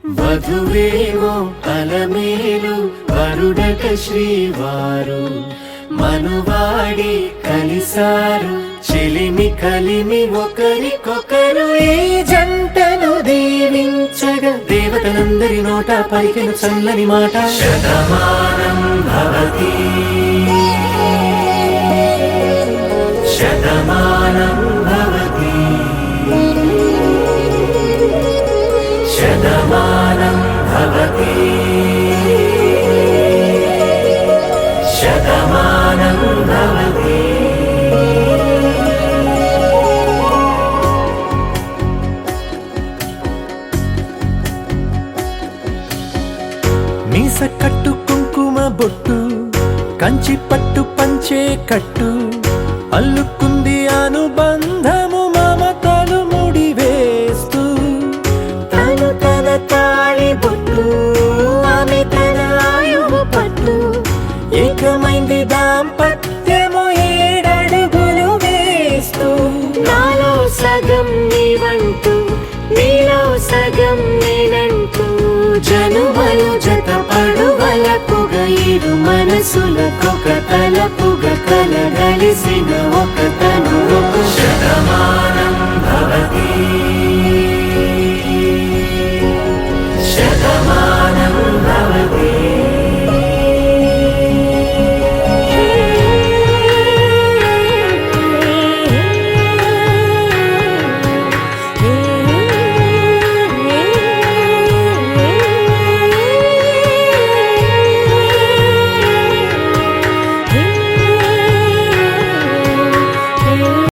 వధువేమో అలమేలు వరుడట శ్రీవారు మనువాడి కలిసారు చెలిమి కలిమి ఒకరికొకరు ఈ జంటను దీవించగా దేవతలందరి నోట పలికిన చల్లని మాట శతమానం భవతి శతమానం భవతి శతమానం భవతి శతమానం భవతి. మీస కట్టు కుంకుమ బొట్టు కంచి పట్టు పంచే కట్టు అల్లుకుంది అనుబంధము మమతలు ముడివేస్తూ తను తన తాళి బొట్టు ఆమె తన ఆయువు పట్టు ఏకమైంది దాంపత్యము 7 అడుగులు వేస్తూ నాలో సగం నీవంటూ నీలో సగం నేనంటూ జనుమలు జత పడువలపుగ ఇరు మనసులకొక తలపుగ కలగలిసిన ఒక తను